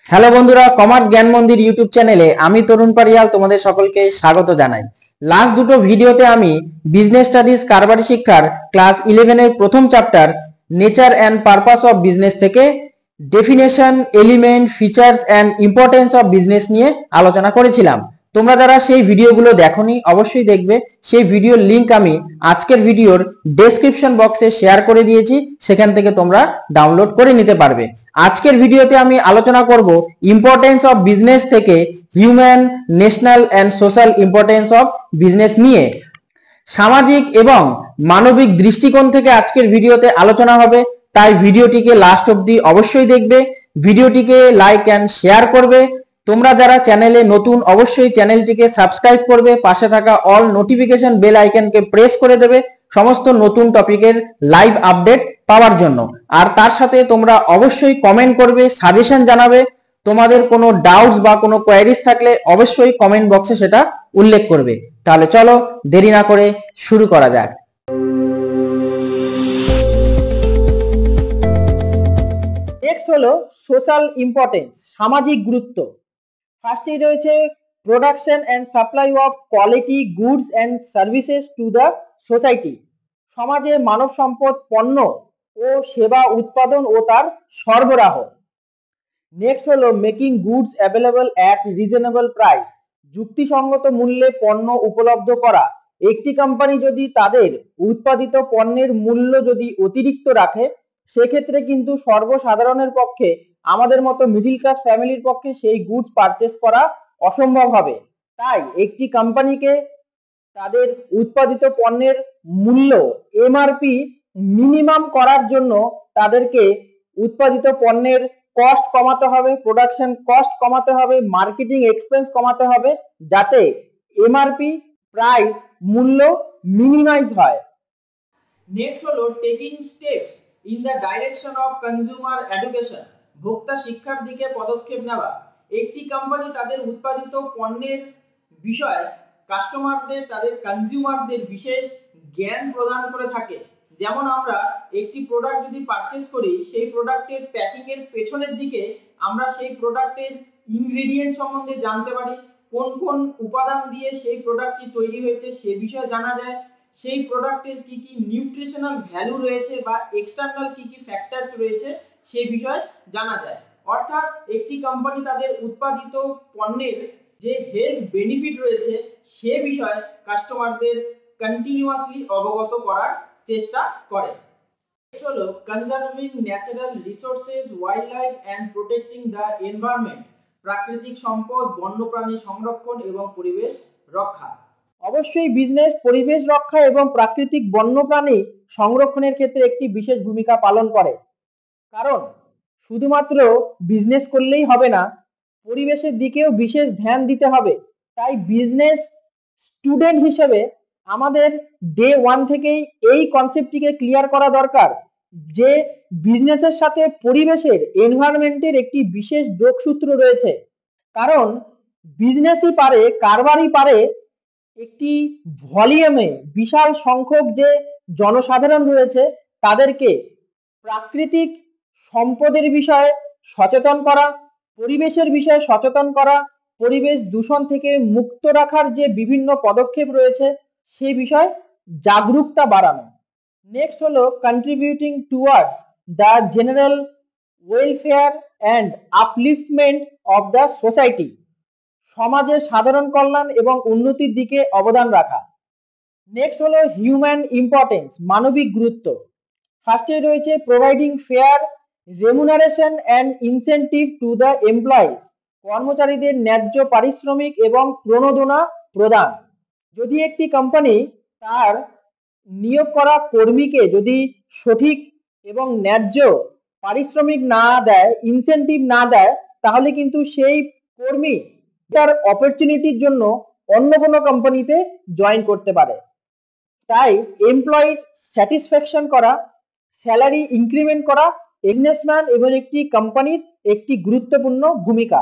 Hello বন্ধুরা, commerce জ্ঞান মন্দির ইউটিউব চ্যানেলে আমি তরুণ পারিয়াল তোমাদের সকলকে স্বাগত জানাই। লাস্ট দুটো ভিডিওতে আমি বিজনেস স্টাডিজ কারবারি শিক্ষার ক্লাস 11 এর প্রথম chapter nature and purpose of business থেকে definition, element, features and importance of business নিয়ে আলোচনা করেছিলাম। তোমরা যারা সেই ভিডিওগুলো দেখোনি অবশ্যই দেখবে। সেই ভিডিওর লিংক আমি আজকের ভিডিওর ডেসক্রিপশন বক্সে শেয়ার করে দিয়েছি, সেখান থেকে তোমরা ডাউনলোড করে নিতে পারবে। আজকের ভিডিওতে আমি আলোচনা করব ইম্পর্টেন্স অফ বিজনেস থেকে human, national and social importance of business নিয়ে। সামাজিক এবং মানবিক দৃষ্টিকোণ থেকে আজকের ভিডিওতে আলোচনা হবে, তাই ভিডিওটিকে লাস্ট অবধি অবশ্যই দেখবে। ভিডিওটিকে লাইক অ্যান্ড শেয়ার করবে। তোমরা যারা চ্যানেলে নতুন অবশ্যই চ্যানেলটিকে সাবস্ক্রাইব করবে, পাশে থাকা অল নোটিফিকেশন বেল আইকনকে প্রেস করে দেবে সমস্ত নতুন টপিকের লাইভ আপডেট পাওয়ার জন্য। আর তার সাথে তোমরা অবশ্যই কমেন্ট করবে, সাজেশন জানাবে। তোমাদের কোনো ডাউটস বা কোনো কোয়ারিজ থাকলে অবশ্যই কমেন্ট বক্সে সেটা উল্লেখ করবে। তাহলে চলো দেরি না করে শুরু করা যাক। নেক্সট হলো সোশ্যাল ইম্পর্টেন্স, সামাজিক গুরুত্ব। ফার্স্টেই রয়েছে production and supply of quality goods and services to the society. সমাজে মানব সম্পদ, পণ্য ও সেবা উৎপাদন ও তার সরবরাহ। নেক্সট হলো making goods available at reasonable price, যুক্তিসঙ্গত মূল্যে পণ্য উপলব্ধ করা। একটি কোম্পানি যদি তাদের উৎপাদিত পণ্যের মূল্য যদি অতিরিক্ত রাখে, সেক্ষেত্রে কিন্তু সর্বসাধারণের পক্ষে, আমাদের মতো মিডিল ক্লাস ফ্যামিলির পক্ষে সেই গুডস পারচেস করা অসম্ভব হবে। তাই একটি কোম্পানিকে তাদের উৎপাদিত পণ্যের মূল্য এমআরপি মিনিমাম করার জন্য তাদেরকে উৎপাদিত পণ্যের কস্ট কমাতে হবে, প্রোডাকশন কস্ট কমাতে হবে, মার্কেটিং এক্সপেন্স কমাতে হবে, যাতে এমআরপি প্রাইস মূল্য মিনিমাইজ হয়। নেক্সট হলো taking steps in the direction of consumer education, ভোক্তা শিক্ষার দিকে পদক্ষেপ নেওয়া। একটি কোম্পানি তাদের উৎপাদিত পণ্যের বিষয়ে কাস্টমারদের, তাদের কনজিউমারদের বিশেষ জ্ঞান প্রদান করে থাকে। যেমন আমরা একটি প্রোডাক্ট যদি পারচেস করি, সেই প্রোডাক্টের প্যাকিংয়ের পেছনের দিকে আমরা সেই প্রোডাক্টের ইনগ্রেডিয়েন্ট সম্বন্ধে জানতে পারি, কোন কোন উপাদান দিয়ে সেই প্রোডাক্টটি তৈরি হয়েছে সে বিষয়ে জানা যায়, সেই প্রোডাক্টের কি কি নিউট্রিশনাল ভ্যালু রয়েছে বা এক্সটার্নাল কি কি ফ্যাক্টরস রয়েছে সেই বিষয়ে জানা যায়। অর্থাৎ একটি কোম্পানি তাদের উৎপাদিত পণ্যের যে হেলথ বেনিফিট রয়েছে সে বিষয়ে কাস্টমারদের কন্টিনিউয়াসলি অবগত করার চেষ্টা করে। হলো conserving natural resources, wild life and protecting the environment, প্রাকৃতিক সম্পদ, বন্যপ্রাণী সংরক্ষণ এবং পরিবেশ রক্ষা। অবশ্যই বিজনেস পরিবেশ রক্ষা এবং প্রাকৃতিক বন্যপ্রাণী সংরক্ষণের ক্ষেত্রে একটি বিশেষ ভূমিকা পালন করে। কারণ শুধুমাত্র বিজনেস করলেই হবে না, পরিবেশের দিকেও বিশেষ ধ্যান দিতে হবে। তাই বিজনেস স্টুডেন্ট হিসেবে আমাদের ডে ওয়ান থেকেই এই কনসেপ্টটিকে ক্লিয়ার করা দরকার যে বিজনেসের সাথে পরিবেশের, এনভায়রনমেন্টের একটি বিশেষ যোগসূত্র রয়েছে। কারণ বিজনেসই পারে, কারবারই পারে একটি ভলিউমে বিশাল সংখ্যক যে জনসাধারণ রয়েছে তাদেরকে প্রাকৃতিক সম্পদের বিষয়ে সচেতন করা, পরিবেশের বিষয়ে সচেতন করা, পরিবেশ দূষণ থেকে মুক্ত রাখার যে বিভিন্ন পদক্ষেপ রয়েছে সেই বিষয়ে জাগরুকতা বাড়ানো। নেক্সট হলো contributing towards the general welfare and আপলিফটমেন্ট of the society, সমাজের সাধারণ কল্যাণ এবং উন্নতির দিকে অবদান রাখা। নেক্সট হলো হিউম্যান ইম্পর্টেন্স, মানবিক গুরুত্ব। ফার্স্টে রয়েছে providing fair remuneration and incentive to the employees, কর্মচারীদের ন্যায্য পারিশ্রমিক এবং প্রণোদনা প্রদান। যদি একটি কোম্পানি তার নিয়োগ করা কর্মীকে যদি সঠিক এবং ন্যায্য পারিশ্রমিক না দেয়, ইনসেন্টিভ না দেয়, তাহলে কিন্তু সেই কর্মী তার অপরচুনিটির জন্য অন্য কোনো কোম্পানিতে জয়েন করতে পারে। তাই এমপ্লয়ি স্যাটিসফ্যাকশন করা, স্যালারি ইনক্রিমেন্ট করা বিজনেসম্যান এবং একটি কোম্পানির একটি গুরুত্বপূর্ণ ভূমিকা।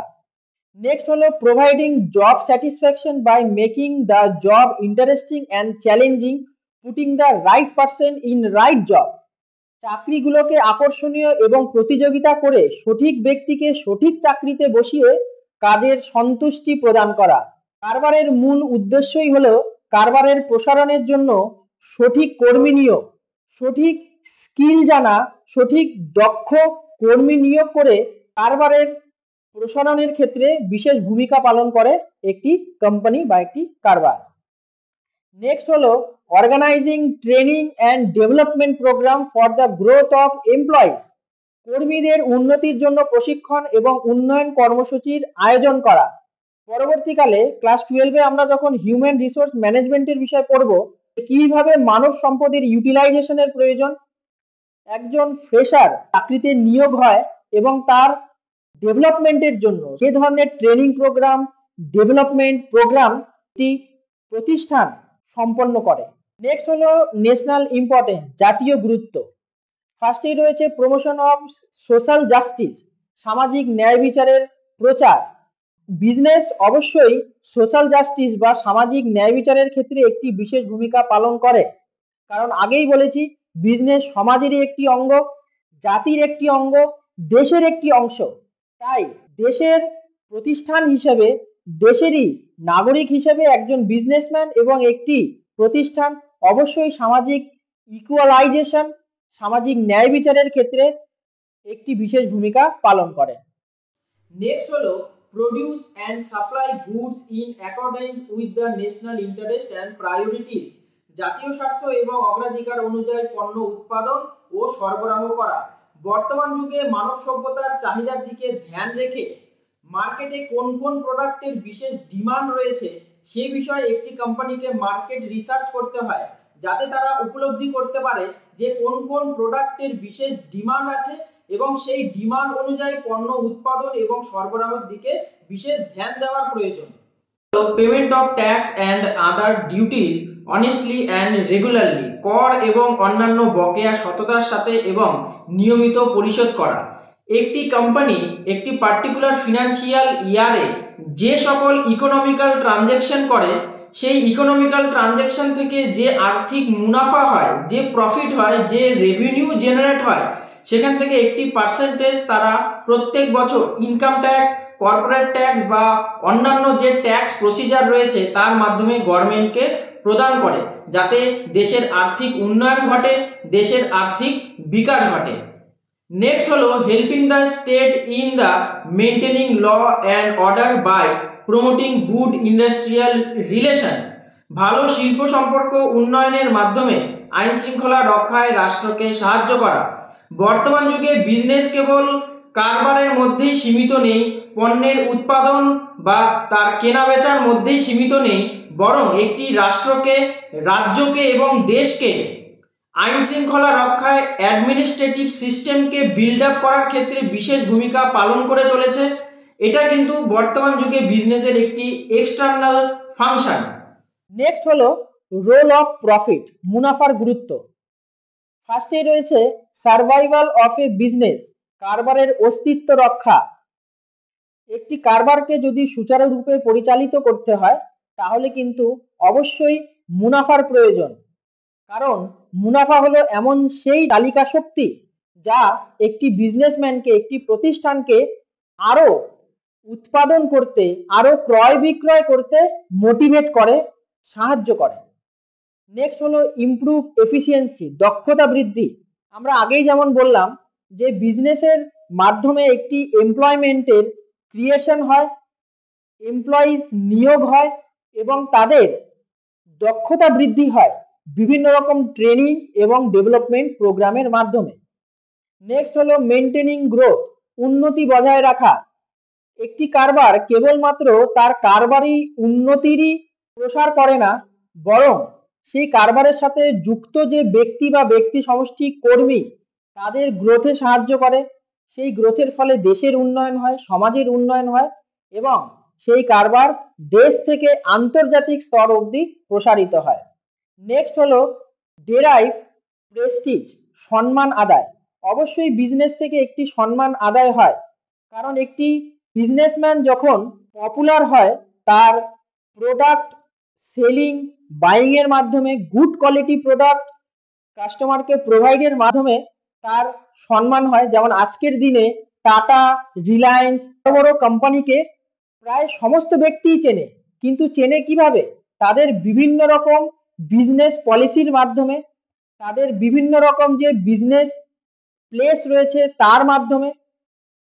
নেক্সট হলো providing job satisfaction by making the job interesting and challenging, putting the right person in right job. চাকরিগুলোকে আকর্ষণীয় এবং প্রতিযোগিতা করে সঠিক ব্যক্তিকে সঠিক চাকরিতে বসিয়ে কাজের সন্তুষ্টি প্রদান করা। কারবারের মূল উদ্দেশ্যই হলো কারবারের প্রসারণের জন্য সঠিক কর্মী নিয়োগ, সঠিক স্কিল জানা, সঠিক দক্ষ কর্মী নিয়োগ করে কারবারের প্রসারণের ক্ষেত্রে বিশেষ ভূমিকা পালন করে একটি কোম্পানি বা একটি কারবার। নেক্সট হলো organising training and development programme for the growth of employees. কর্মীদের উন্নতির জন্য প্রশিক্ষণ এবং উন্নয়ন কর্মসূচির আয়োজন করা। পরবর্তীকালে ক্লাস 12-এ আমরা যখন হিউম্যান রিসোর্স ম্যানেজমেন্টের বিষয় পড়ব, কিভাবে মানব সম্পদের ইউটিলাইজেশনের প্রয়োজন, একজন ফ্রেশার চাকরিতে নিয়োগ হয় এবং তার ডেভেলপমেন্টের জন্য যে ধরনের ট্রেনিং প্রোগ্রাম, ডেভেলপমেন্ট প্রোগ্রাম একটি প্রতিষ্ঠান সম্পন্ন করে। নেক্সট হলো ন্যাশনাল ইম্পর্টেন্স, জাতীয় গুরুত্ব। ফার্স্টেই রয়েছে প্রমোশন অফ সোশ্যাল জাস্টিস, সামাজিক ন্যায় বিচারের প্রচার। বিজনেস অবশ্যই সোশ্যাল জাস্টিস বা সামাজিক ন্যায় বিচারের ক্ষেত্রে একটি বিশেষ ভূমিকা পালন করে, কারণ আগেই বলেছি বিজনেস সমাজেরই একটি অঙ্গ, জাতির একটি অঙ্গ, দেশের একটি অংশ। তাই দেশের প্রতিষ্ঠান হিসেবে, দেশেরই নাগরিক হিসেবে একজন বিজনেসম্যান এবং একটি প্রতিষ্ঠান অবশ্যই সামাজিক ইকুয়ালাইজেশন, সামাজিক ন্যায় বিচারের ক্ষেত্রে একটি বিশেষ ভূমিকা পালন করে। নেক্সট হলো produce and supply goods in accordance with the national interest and priorities. জাতীয় স্বার্থ এবং অগ্রাধিকার অনুযায়ী পণ্য উৎপাদন ও সরবরাহ করা। বর্তমান যুগে মানব সভ্যতার চাহিদার দিকে ধ্যান রেখে মার্কেটে কোন কোন প্রোডাক্টের বিশেষ ডিমান্ড রয়েছে সে বিষয়ে একটি কোম্পানিকে মার্কেট রিসার্চ করতে হয়, যাতে তারা উপলব্ধি করতে পারে যে কোন কোন প্রোডাক্টের বিশেষ ডিমান্ড আছে এবং সেই ডিমান্ড অনুযায়ী পণ্য উৎপাদন এবং সরবরাহের দিকে বিশেষ ধ্যান দেওয়ার প্রয়োজন। Payment of tax and other duties honestly and regularly, কর এবং অন্যান্য বকেয়া সততার সাথে এবং নিয়মিত পরিশোধ করা। একটি কোম্পানি একটি পার্টিকুলার ফিনান্সিয়াল ইয়ারে যে সকল ইকোনমিক্যাল ট্রানজ্যাকশন করে, সেই ইকোনমিক্যাল ট্রানজ্যাকশন থেকে যে আর্থিক মুনাফা হয়, যে প্রফিট হয়, যে রেভিনিউ জেনারেট হয়, সেখান থেকে একটি পার্সেন্টেজ তারা প্রত্যেক বছর ইনকাম ট্যাক্স, কর্পোরেট ট্যাক্স বা অন্যান্য যে ট্যাক্স প্রসিজার রয়েছে তার মাধ্যমে গভর্নমেন্টকে প্রদান করে, যাতে দেশের আর্থিক উন্নয়ন ঘটে, দেশের আর্থিক বিকাশ ঘটে। নেক্সট হলো helping the state in the maintaining law and order by promoting good industrial relations. ভালো শিল্প সম্পর্ক উন্নয়নের মাধ্যমে আইন শৃঙ্খলা রক্ষায় রাষ্ট্রকে সাহায্য করা। বর্তমান যুগে বিজনেস কেবল কারবারের মধ্যেই সীমিত নেই, পণ্যের উৎপাদন বা তার কেনা বেচার মধ্যেই সীমিত নেই, বরং একটি রাষ্ট্রকে, রাজ্যকে এবং দেশকে আইন শৃঙ্খলা রক্ষায় অ্যাডমিনিস্ট্রেটিভ সিস্টেমকে বিল্ড আপ করার ক্ষেত্রে বিশেষ ভূমিকা পালন করে চলেছে। এটা কিন্তু বর্তমান যুগে বিজনেসের একটি এক্সটার্নাল ফাংশন। নেক্সট হলো রোল অফ প্রফিট, মুনাফার গুরুত্ব। ফার্স্টেই রয়েছে সার্ভাইভাল অফ এ বিজনেস, কারবারের অস্তিত্ব রক্ষা। একটি কারবারকে যদি সুচারুরূপে পরিচালিত করতে হয় তাহলে কিন্তু অবশ্যই মুনাফার প্রয়োজন, কারণ মুনাফা হলো এমন সেই তালিকা শক্তি যা একটি বিজনেসম্যানকে, একটি প্রতিষ্ঠানকে আরো উৎপাদন করতে, আরো ক্রয় বিক্রয় করতে মোটিভেট করে, সাহায্য করে। নেক্সট হলো ইমপ্রুভ এফিসিয়েন্সি, দক্ষতা বৃদ্ধি। আমরা আগেই যেমন বললাম যে বিজনেসের মাধ্যমে একটি এমপ্লয়মেন্টের ক্রিয়েশন হয়, এমপ্লয়িজ নিয়োগ হয় এবং তাদের দক্ষতা বৃদ্ধি হয় বিভিন্ন রকম ট্রেনিং এবং ডেভেলপমেন্ট প্রোগ্রামের মাধ্যমে। নেক্সট হলো মেনটেনিং গ্রোথ, উন্নতি বজায় রাখা। একটি কারবার কেবলমাত্র তার কারবারি উন্নতিরই প্রসার করে না, বরং সেই কারবারের সাথে যুক্ত যে ব্যক্তি বা ব্যক্তি সমষ্টি কর্মী তাদের গ্রোথে সাহায্য করে। সেই গ্রোথের ফলে দেশের উন্নয়ন হয়, সমাজের উন্নয়ন হয় এবং সেই কারবার দেশ থেকে আন্তর্জাতিক স্তর অবধি প্রসারিত হয়। নেক্সট হলো ডেরাইভ প্রেস্টিজ, সম্মান আদায়। অবশ্যই বিজনেস থেকে একটি সম্মান আদায় হয়, কারণ একটি বিজনেসম্যান যখন পপুলার হয় তার প্রোডাক্ট সেলিং, বাইং এর মাধ্যমে, গুড কোয়ালিটি প্রোডাক্ট কাস্টমারকে প্রোভাইডের মাধ্যমে তার সম্মান হয়। যেমন আজকের দিনে টাটা, রিলায়েন্স, বড় বড় কোম্পানিকে প্রায় সমস্ত ব্যক্তিই চেনে, কিন্তু চেনে কিভাবে? তাদের বিভিন্ন রকম বিজনেস পলিসির মাধ্যমে, তাদের বিভিন্ন রকম যে বিজনেস প্লেস রয়েছে তার মাধ্যমে,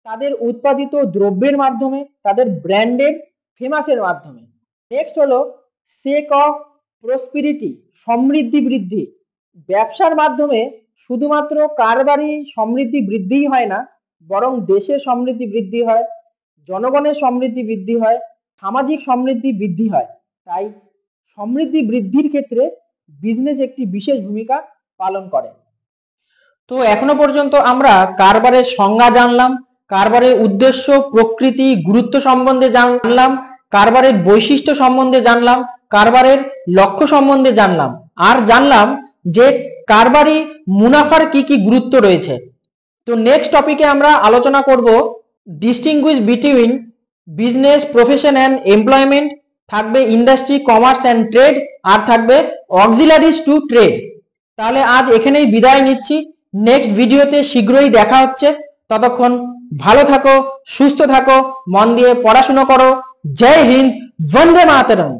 তাদের উৎপাদিত দ্রব্যের মাধ্যমে, তাদের ব্র্যান্ডের ফেমাসের মাধ্যমে। নেক্সট হলো সেক অফ প্রসপিরিটি, সমৃদ্ধি বৃদ্ধি। ব্যবসার মাধ্যমে শুধুমাত্র কারবারি সমৃদ্ধি বৃদ্ধিই হয় না, বরং দেশের সমৃদ্ধি বৃদ্ধি হয়, জনগণের সমৃদ্ধি বৃদ্ধি হয়, সামাজিক সমৃদ্ধি বৃদ্ধি হয়। তাই সমৃদ্ধি বৃদ্ধির ক্ষেত্রে বিজনেস একটি বিশেষ ভূমিকা পালন করে। তো এখনো পর্যন্ত আমরা কারবারের সংজ্ঞা জানলাম, কারবারের উদ্দেশ্য, প্রকৃতি, গুরুত্ব সম্বন্ধে জানলাম, কারবারের বৈশিষ্ট্য সম্বন্ধে জানলাম, কারবারের লক্ষ্য সম্বন্ধে জানলাম, আর জানলাম যে কারবারি মুনাফার কি কি গুরুত্ব রয়েছে। তো নেক্সট টপিকে আমরা আলোচনা করব distinguish between business, profession and employment, থাকবে ইন্ডাস্ট্রি, কমার্স অ্যান্ড ট্রেড, আর থাকবে অক্সিলারিজ টু ট্রেড। তাহলে আজ এখানেই বিদায় নিচ্ছি, নেক্সট ভিডিওতে শীঘ্রই দেখা হচ্ছে। ততক্ষণ ভালো থাকো, সুস্থ থাকো, মন দিয়ে পড়াশোনা করো। জয় হিন্দ, বন্দে মাতরম।